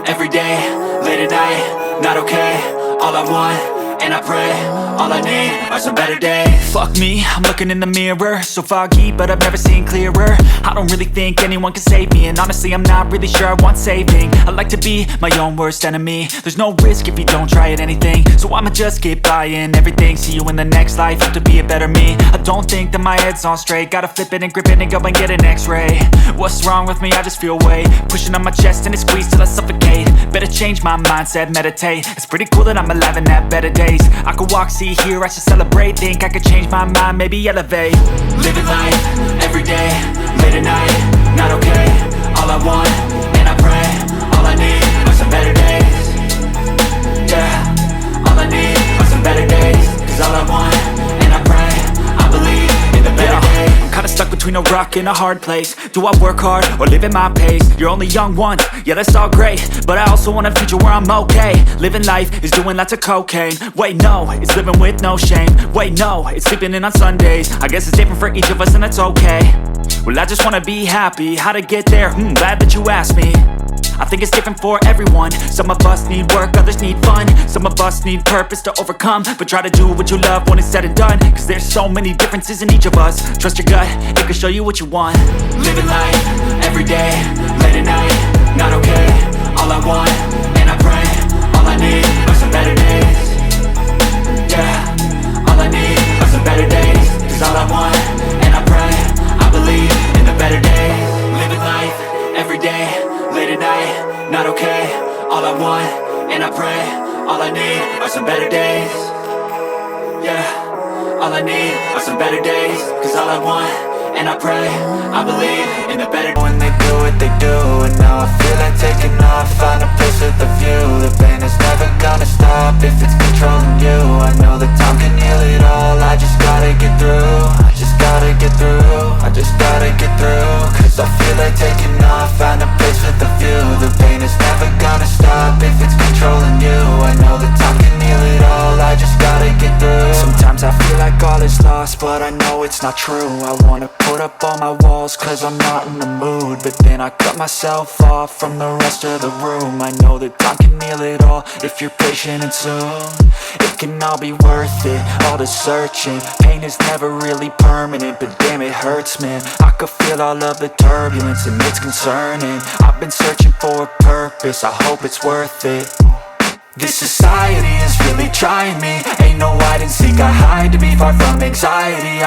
every day, late at night, not okay. All I want, and I pray, all I need are some better days. Fuck me, I'm looking in the mirror, so foggy, but I've never seen clearer. I don't really think anyone can save me, and honestly I'm not really sure I want saving. I like to be my own worst enemy. There's no risk if you don't try at anything, so I'ma just keep buying everything. See you in the next life, have to be a better me. I don't think that my head's on straight, gotta flip it and grip it and go and get an x-ray. What's wrong with me? I just feel weight pushing on my chest and it squeezes till I suffocate. Better change my mindset, meditate. It's pretty cool that I'm alive and have better days. I could walk, see, hear, I should celebrate. Think I could change my mind, maybe elevate. Living life, every day, late at night, not okay. All I want, and I pray, all I need are some better days. Yeah, all I need are some better days. Cause all I want, and I pray, I believe in the better days. I'm kinda stuck between a rock and a hard place. Do I work hard or live at my pace? You're only young once, yeah that's all great, but I also want a future where I'm okay. Living life is doing lots of cocaine. Wait no, it's living with no shame. Wait no, it's sleeping in on Sundays. I guess it's different for each of us and that's okay. Well I just wanna be happy, how to get there? Glad that you asked me. I think it's different for everyone. Some of us need work, others need fun. Some of us need purpose to overcome. But try to do what you love when it's said and done. Cause there's so many differences in each of us. Trust your gut, it can show you what you want. Living life, every day, late at night, not okay. All I want, and I pray, all I need are some better days. Yeah, all I need are some better days. Cause all I want, and I pray, I believe in the better days. Living life, every day, late at night, not okay. All I want, and I pray, all I need are some better days. Yeah, all I need are some better days. Cause all I want, and I pray, I believe in the better. When they do what they do, and now I feel like taking off. Find a place with a view. The pain is never gonna stop if it's controlling you. I know that time can heal it all. I just gotta get through. I just gotta get through. I just gotta get through. Cause I feel like taking off. Find a place with a view. The pain is never gonna stop if it's controlling you. I know that time can heal it all. I just gotta get through. Sometimes I feel like all is lost, but I know it's not true. I wanna put up all my walls cause I'm not in the mood, but then I cut myself off from the rest of the room. I know that time can heal it all if you're patient and soon. It can all be worth it, all the searching. Pain is never really permanent, but damn it hurts man. I could feel all of the turbulence and it's concerning. I've been searching for a purpose, I hope it's worth it. This society is really trying me. Ain't no hide and seek, I hide to be far from anxiety.